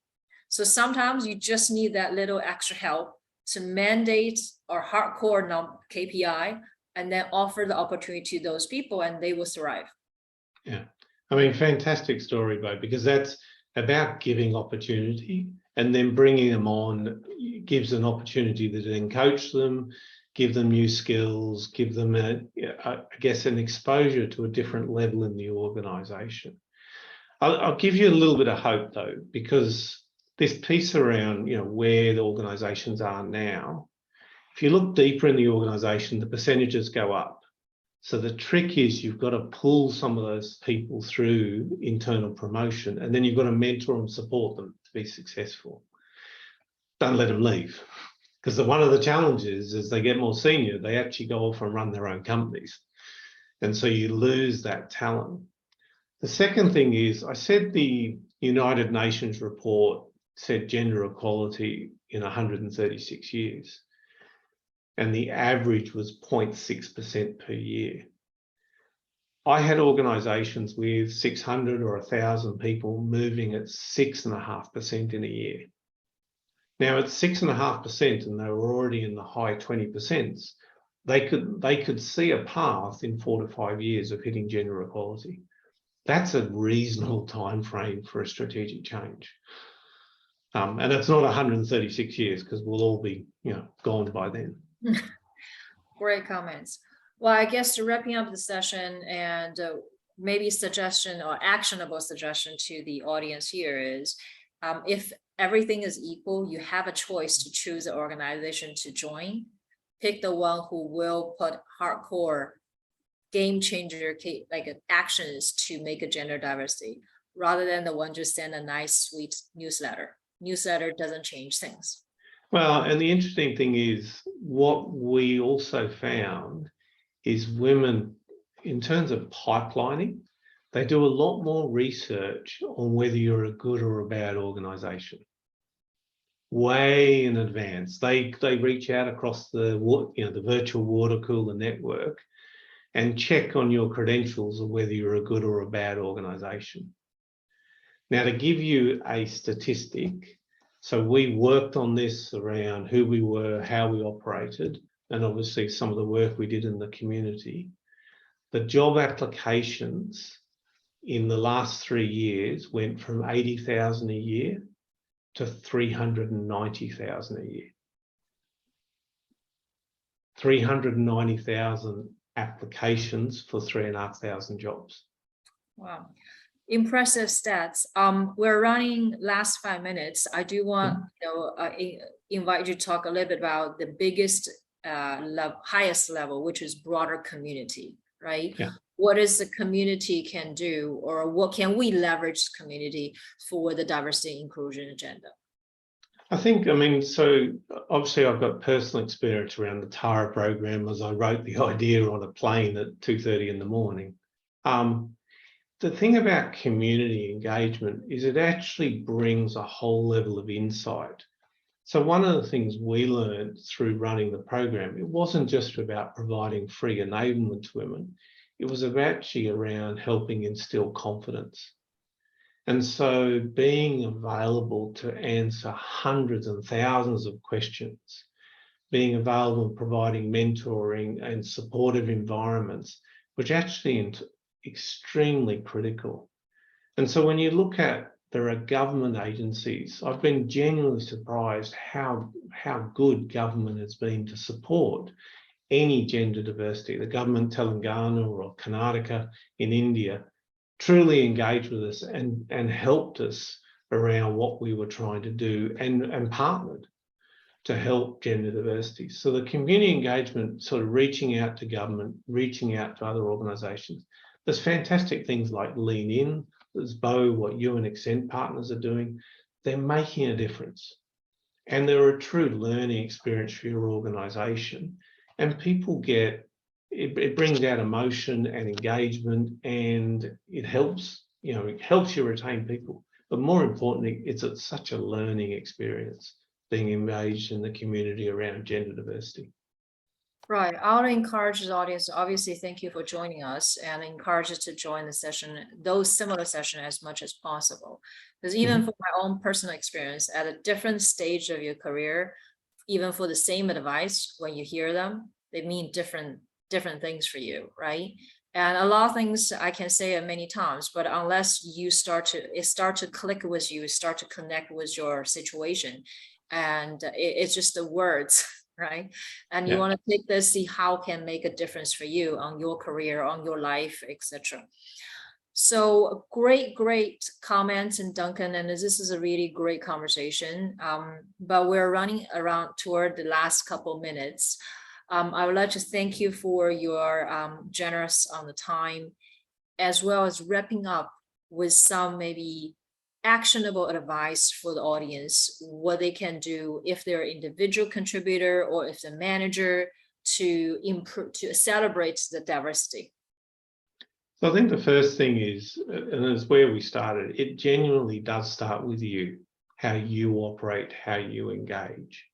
Speaker 1: So sometimes you just need that little extra help to mandate our hardcore KPI and then offer the opportunity to those people and they will thrive.
Speaker 2: Yeah, I mean, fantastic story, Bo, because that's about giving opportunity and then bringing them on gives an opportunity to then coach them, give them new skills, give them, I guess, an exposure to a different level in the organisation. I'll give you a little bit of hope, though, because this piece around, where the organisations are now, if you look deeper in the organisation, the percentages go up. So the trick is you've got to pull some of those people through internal promotion, and then you've got to mentor and support them to be successful. Don't let them leave, because one of the challenges is they get more senior, they actually go off and run their own companies. And so you lose that talent. The second thing is, I said the United Nations report said gender equality in 136 years. And the average was 0.6% per year. I had organisations with 600 or 1,000 people moving at 6.5% in a year. Now at 6.5%, and they were already in the high 20%, they could see a path in 4 to 5 years of hitting gender equality. That's a reasonable time frame for a strategic change. And it's not 136 years because we'll all be, gone by then.
Speaker 1: Great comments. Well, I guess wrapping up the session and maybe suggestion or actionable suggestion to the audience here is, if everything is equal, you have a choice to choose an organization to join. Pick the one who will put hardcore game changer actions to make a gender diversity, rather than the one just send a nice, sweet newsletter. Newsletter doesn't change things.
Speaker 2: Well, and the interesting thing is what we also found is women, in terms of pipelining, they do a lot more research on whether you're a good or a bad organisation. Way in advance. They reach out across the virtual water cooler network and check on your credentials of whether you're a good or a bad organisation. Now, to give you a statistic, so we worked on this around who we were, how we operated, and obviously some of the work we did in the community. The job applications in the last 3 years went from 80,000 a year to 390,000 a year. 390,000 applications for 3,500 jobs.
Speaker 1: Wow. Impressive stats. We're running last 5 minutes. I do want invite you to talk a little bit about the biggest highest level, which is broader community, right?
Speaker 2: Yeah.
Speaker 1: What is the community can do, or what can we leverage the community for the diversity inclusion agenda?
Speaker 2: So obviously I've got personal experience around the TARA program, as I wrote the idea on a plane at 2:30 in the morning. The thing about community engagement is it actually brings a whole level of insight. So one of the things we learned through running the program, it wasn't just about providing free enablement to women, it was actually around helping instill confidence. And so being available to answer hundreds and thousands of questions, being available and providing mentoring and supportive environments, which actually extremely critical. And so when you look at, there are government agencies, I've been genuinely surprised how good government has been to support any gender diversity. The government Telangana or Karnataka in India truly engaged with us and helped us around what we were trying to do and partnered to help gender diversity. So the community engagement, sort of reaching out to government, reaching out to other organisations. There's fantastic things like Lean In, there's Bo, what you and Ascent Partners are doing. They're making a difference. And they're a true learning experience for your organisation. And people get, it brings out emotion and engagement, and it helps, it helps you retain people. But more importantly, it's such a learning experience being engaged in the community around gender diversity.
Speaker 1: Right. I want to encourage the audience. Obviously, thank you for joining us and encourage us to join the session, those similar session as much as possible. Because even for my own personal experience, at a different stage of your career, even for the same advice, when you hear them, they mean different things for you, right? And a lot of things I can say it many times, but unless you start to click with you, start to connect with your situation, and it's just the words, right? And you
Speaker 2: Yeah.
Speaker 1: want to take this, see how can make a difference for you on your career, on your life, etc. So great comments, and Duncan, and this is a really great conversation. But we're running around toward the last couple minutes. I would like to thank you for your generous on the time, as well as wrapping up with some maybe actionable advice for the audience, what they can do if they're an individual contributor or if they're manager to improve, to celebrate the diversity.
Speaker 2: So I think the first thing is, and it's where we started, it genuinely does start with you, how you operate, how you engage.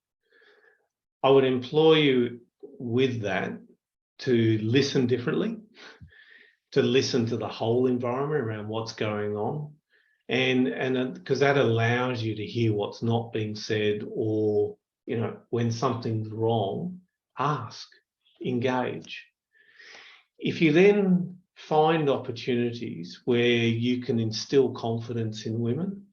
Speaker 2: I would implore you with that to listen differently, to listen to the whole environment around what's going on. And because that allows you to hear what's not being said, or, you know, when something's wrong, ask, engage. If you then find opportunities where you can instill confidence in women,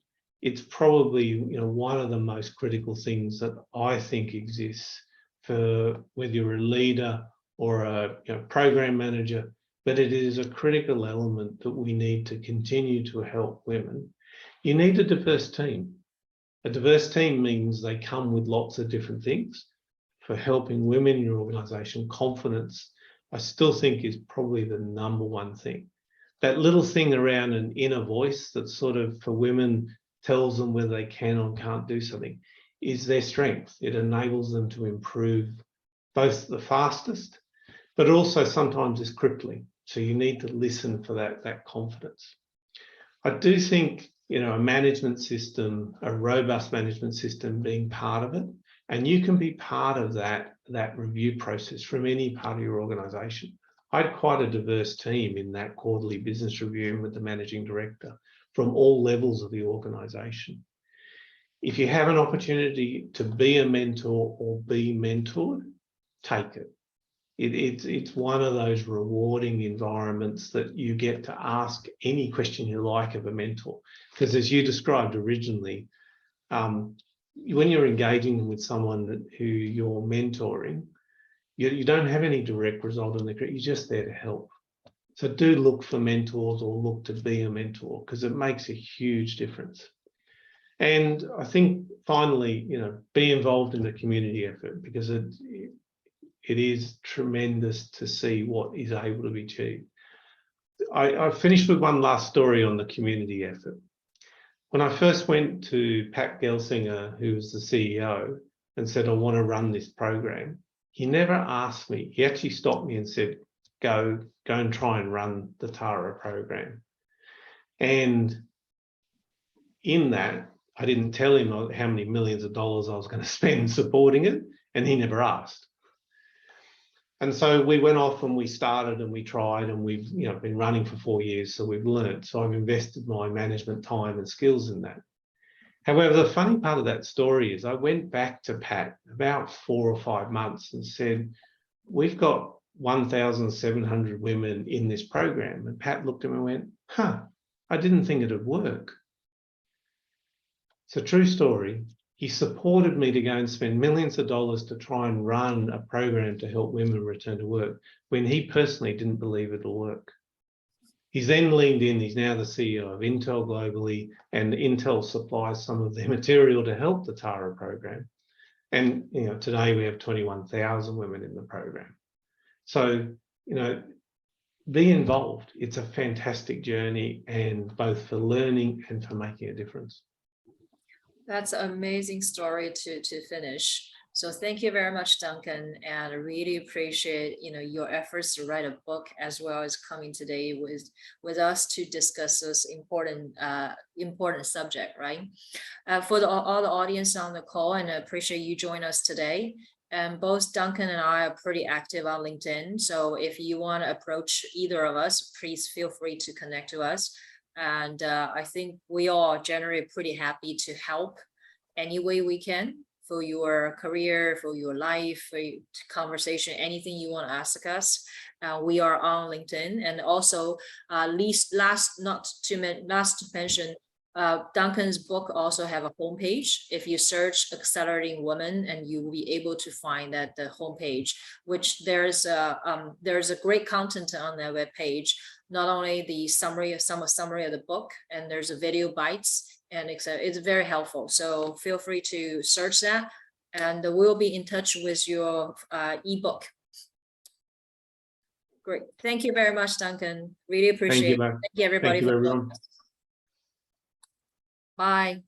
Speaker 2: it's probably, you know, one of the most critical things that I think exists for whether you're a leader or a, you know, program manager, but it is a critical element that we need to continue to help women. You need a diverse team. A diverse team means they come with lots of different things. For helping women in your organisation, confidence, I still think, is probably the number one thing. That little thing around an inner voice that sort of for women tells them whether they can or can't do something is their strength. It enables them to improve both the fastest, but also sometimes as crippling. So you need to listen for that confidence. I do think, you know, a management system, a robust management system being part of it, and you can be part of that review process from any part of your organisation. I had quite a diverse team in that quarterly business review with the managing director from all levels of the organisation. If you have an opportunity to be a mentor or be mentored, take it. It's one of those rewarding environments that you get to ask any question you like of a mentor. Because as you described originally, when you're engaging with someone who you're mentoring, you don't have any direct result in the career, you're just there to help. So do look for mentors or look to be a mentor, because it makes a huge difference. And I think finally, you know, be involved in the community effort, because it is tremendous to see what is able to be achieved. I finished with one last story on the community effort. When I first went to Pat Gelsinger, who was the CEO, and said, I want to run this program, he never asked me. He actually stopped me and said, go and try and run the TARA program. And in that, I didn't tell him how many millions of dollars I was going to spend supporting it, and he never asked. And so we went off and we started and we tried, and we've, you know, been running for 4 years, so we've learned. So I've invested my management time and skills in that. However, the funny part of that story is I went back to Pat about 4 or 5 months and said, we've got 1,700 women in this program. And Pat looked at me and went, I didn't think it'd work. It's a true story. He supported me to go and spend millions of dollars to try and run a program to help women return to work when he personally didn't believe it'll work. He's then leaned in. He's now the CEO of Intel globally, and Intel supplies some of their material to help the TARA program. And, you know, today we have 21,000 women in the program. So, you know, be involved. It's a fantastic journey, and both for learning and for making a difference.
Speaker 1: That's an amazing story to finish. So thank you very much, Duncan, and I really appreciate, you know, your efforts to write a book, as well as coming today with us to discuss this important subject, right? For all the audience on the call, and I appreciate you joining us today. And both Duncan and I are pretty active on LinkedIn. So if you want to approach either of us, please feel free to connect to us. And I think we all generally pretty happy to help any way we can for your career, for your life, for your conversation, anything you want to ask us. We are on LinkedIn, and also last to mention, Duncan's book also have a homepage. If you search Accelerating Women, and you will be able to find that the homepage, which there's a great content on their webpage. Not only the summary of the book, and there's a video bites, and it's very helpful. So feel free to search that, and we'll be in touch with your ebook. Great, thank you very much, Duncan. Really appreciate it. Thank you, everybody.
Speaker 2: Thank you, everyone.
Speaker 1: Bye.